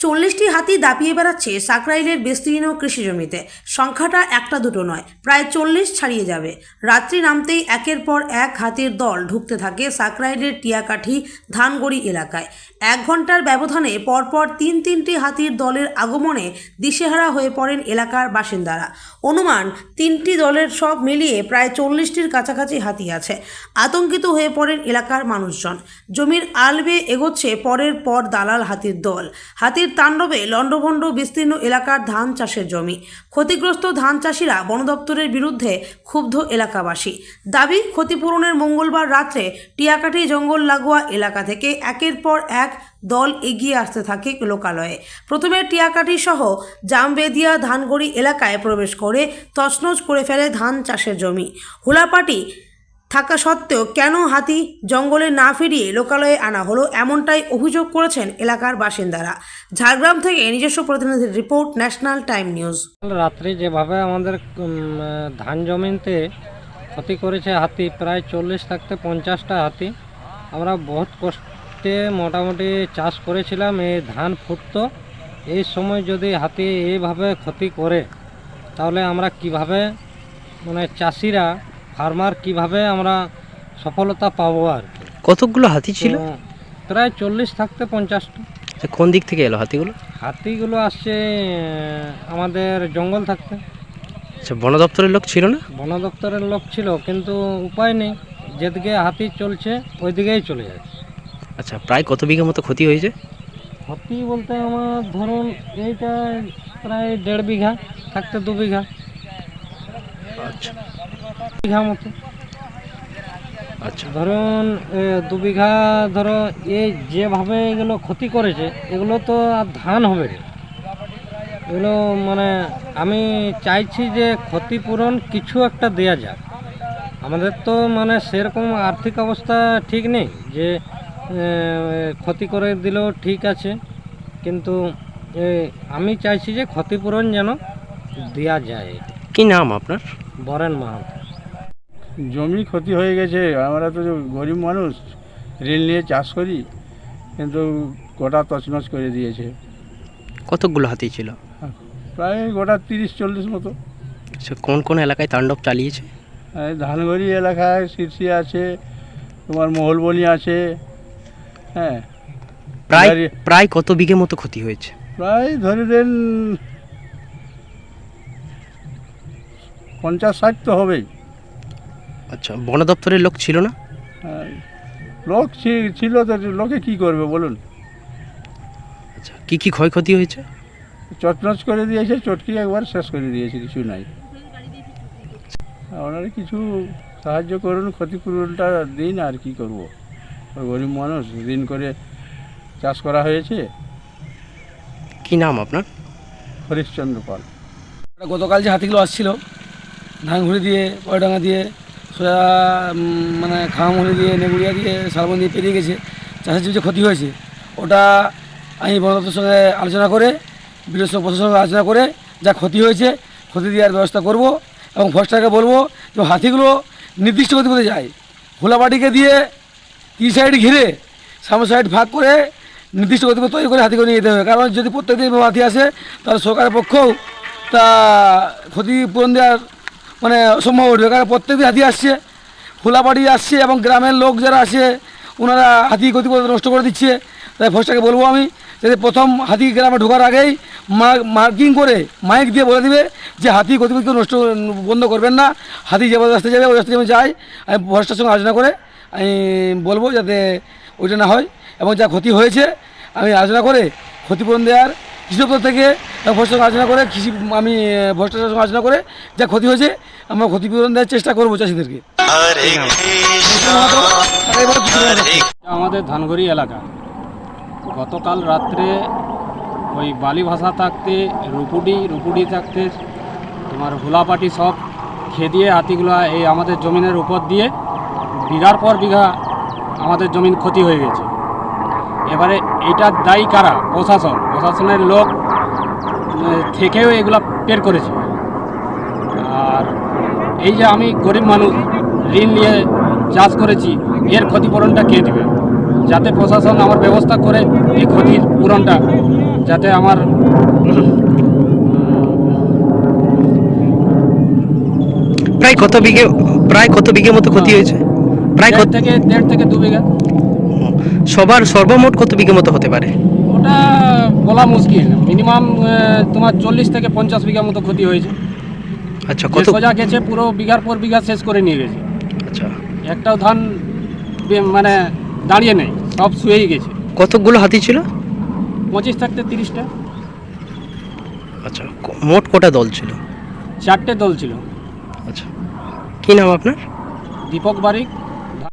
40টি হাতি দাপিয়ে বেড়াচ্ছে সাকরাইলের বিস্তীর্ণ কৃষি জমিতে। সংখ্যাটা একটা দুটো নয়, প্রায় 40 ছাড়িয়ে যাবে। রাত্রি নামতেই একের পর এক হাতির দল ঢুকতে থাকে সাকরাইলের টিয়াকাঠি ধানগড়ি এলাকায়। 1 ঘন্টার ব্যবধানে পরপর তিনটি হাতির দলের আগমনে দিশেহারা হয়ে পড়েন এলাকার বাসিন্দারা। অনুমান 3টি দলের সব মিলিয়ে প্রায় 40টির কাছাকাছি হাতি আছে। আতঙ্কিত হয়ে পড়েন এলাকার মানুষজন। জমির আল বেয়ে এগোচ্ছে পরের পর দালাল হাতির দল। হাতির তাণ্ডবে লণ্ডভণ্ড বিস্তীর্ণ এলাকার ধান চাষের জমি। ক্ষতিগ্রস্ত ধান চাষিরা বন দপ্তরের বিরুদ্ধে ক্ষুব্ধ এলাকাবাসী। দাবি মঙ্গলবার রাত্রে টিয়াকাঠি জঙ্গল লাগোয়া এলাকা থেকে একের পর এক দল এগিয়ে আসতে থাকে লোকালয়ে। প্রথমে টিয়াকাঠি সহ জামবেদিয়া ধানগড়ি এলাকায় প্রবেশ করে তছনছ করে ফেলে ধান চাষের জমি। হুলাপাটি থাকা সত্ত্বেও কেন হাতি জঙ্গলে না ফিরিয়ে লোকালয়ে আনা হলো, এমনটাই অভিযোগ করেছেন এলাকার বাসিন্দারা। ঝাড়গ্রাম থেকে নিজস্ব প্রতিনিধির রিপোর্ট, ন্যাশনাল টাইম নিউজ। রাত্রে যেভাবে আমাদের ধান জমিতে ক্ষতি করেছে হাতি, প্রায় 40 থাকতে 50টা হাতি। আমরা বহুত কষ্টে মোটামুটি চাষ করেছিলাম, এই ধান ফুটতো। এই সময় যদি হাতি এইভাবে ক্ষতি করে তাহলে আমরা কিভাবে, চাষিরা ফার্মার কিভাবে আমরা সফলতা পাবো? আর কতগুলো হাতি ছিল? প্রায় 40 থাকতে 50টা। কোন দিক থেকে এলো হাতিগুলো? হাতিগুলো আসছে আমাদের জঙ্গল থাকতে। আচ্ছা, বন দপ্তরের লোক ছিল না? বন দপ্তরের লোক ছিল, কিন্তু উপায় নেই, যেদিকে হাতি চলছে ওই দিকেই চলে যায়। আচ্ছা, প্রায় কত বিঘা মতো ক্ষতি হয়েছে? ক্ষতি বলতে আমার ধরুন এইটা প্রায় 1.5 বিঘা থাকতে 2 বিঘা। আচ্ছা, বিঘা মতো। আচ্ছা, ধরুন 2 বিঘা। ধরো এই যেভাবে এগুলো ক্ষতি করেছে, এগুলো তো আর ধান হবে না। এগুলো আমি চাইছি যে ক্ষতিপূরণ কিছু একটা দেয়া যাক। আমাদের তো সেরকম আর্থিক অবস্থা ঠিক নেই যে ক্ষতি করে দিলেও ঠিক আছে, কিন্তু আমি চাইছি যে ক্ষতিপূরণ যেন দেয়া যায়। কি নাম আপনার? বরেন মাহাতো। জমি ক্ষতি হয়ে গেছে। আমরা তো গরিব মানুষ, ঋণ নিয়ে চাষ করি, কিন্তু গোটা তছনছ করে দিয়েছে। কতগুলো হাতি ছিল? প্রায় গোটা 30-40 মতো। আচ্ছা, কোন কোন এলাকায় তাণ্ডব চালিয়েছে? এই ধানগড়ি এলাকায় শীর্ষি আছে, তোমার মহলবনি আছে। হ্যাঁ, প্রায় কত বিঘে মতো ক্ষতি হয়েছে? প্রায় ধরে দেন 50-60 তো হবেই। আচ্ছা, বন দপ্তরের লোক ছিল না? লোক ছিল তো, লোকে কি করবে বলুন? আচ্ছা, কি ক্ষয়ক্ষতি হয়েছে? চটনচ করে দিয়েছে, চটকি একবার শেষ করে দিয়েছে, কিছু নাই। ওনারা কিছু সাহায্য করুন, ক্ষতিপূরণটা দিন। আর কি করব, গরিব মানুষ, ঋণ করে চাষ করা হয়েছে। কি নাম আপনার? হরিশ্চন্দ্র পাল। গতকাল যে হাতিগুলো আসছিল ধানঘুড়ি দিয়ে, পয়ডাঙ্গা দিয়ে, সোজা খামামুড়ি দিয়ে, নেগুড়িয়া দিয়ে, শালবন দিয়ে পেরিয়ে গেছে। চাষের যে ক্ষতি হয়েছে ওটা আমি বন দপ্তরের সঙ্গে আলোচনা করে, বিদেশ প্রশাসনের সঙ্গে আলোচনা করে যা ক্ষতি হয়েছে ক্ষতি দেওয়ার ব্যবস্থা করব। এবং ফরেস্টারকে বলবো যে হাতিগুলো নির্দিষ্ট গতিপথে যায়। হুলাপাটিকে দিয়ে 3 সাইড ঘিরে সামনের সাইড ভাগ করে নির্দিষ্ট গতিপথ তৈরি করে হাতিগুলো নিয়ে যেতে হবে। কারণ যদি প্রত্যেকদিন হাতি আসে তাহলে সরকারের পক্ষেও তা ক্ষতিপূরণ দেওয়ার অসম্ভব উঠবে। কারণ প্রত্যেকদিন হাতি আসছে, হুলাপাটি আসছে, এবং গ্রামের লোক যারা আসে ওনারা হাতি গতিপথ নষ্ট করে দিচ্ছে। তাই ফরেস্টারকে বলবো আমি, যাতে প্রথম হাতি গ্রামে ঢোকার আগেই মার্কিং করে মাইক দিয়ে বলে দিবে যে হাতি গতিপথ নষ্ট বন্ধ করবেন না, হাতি যে রাস্তায় যাবে ওই রাস্তায় যায়। আমি ফরেস্টারের সঙ্গে আলোচনা করে আমি বলবো যাতে ওইটা না হয়। এবং যা ক্ষতি হয়েছে আমি আলোচনা করে ক্ষতিপূরণ দেওয়ার কৃষি দপ্তর থেকে ফরেস্টারের সঙ্গে আলোচনা করে আমি ফরেস্টারের সঙ্গে আলোচনা করে যা ক্ষতি হয়েছে আমরা ক্ষতিপূরণ দেওয়ার চেষ্টা করবো চাষিদেরকে। আমাদের ধানগড়ি এলাকা গতকাল রাত্রে ওই বালি ভাষা থাকতে রুপুডি থাকতে তোমার হুলাপাটি সব খেদিয়ে হাতিগুলো এই আমাদের জমিনের উপর দিয়ে বিঘার পর বিঘা আমাদের জমিন ক্ষতি হয়ে গেছে। এবারে এইটার দায়ী কারা? প্রশাসনের লোক থেকেও এগুলা বের করেছে। আর এই যে আমি গরিব মানুষ, ঋণ নিয়ে চাষ করেছি, এর ক্ষতিপূরণটা কে দেবে? যাতে প্রশাসন আমার ব্যবস্থা করে এই ক্ষতির পূরণটা যাতে আমার প্রায় কত বিঘে মতো ক্ষতি হয়েছে? প্রায় দেড় থেকে 2 বিঘা। সর্বমোট কত বিঘে মতো হতে পারে? ওটা বলা মুশকিল, মিনিমাম তোমার 40 থেকে 50 বিঘা মতো ক্ষতি হয়েছে। আচ্ছা, যে সোজা গেছে পুরো বিঘার পর বিঘা শেষ করে নিয়ে গেছে। আচ্ছা, একটাও ধান মানে দাঁড়িয়ে নেই, সব শুয়েই গেছে। কতগুলো হাতি ছিল? 25 থেকে 30টা। আচ্ছা, মোট কটা দল ছিল? 4টে দল ছিল। আচ্ছা, কি নাম আপনার? দীপক বারিক,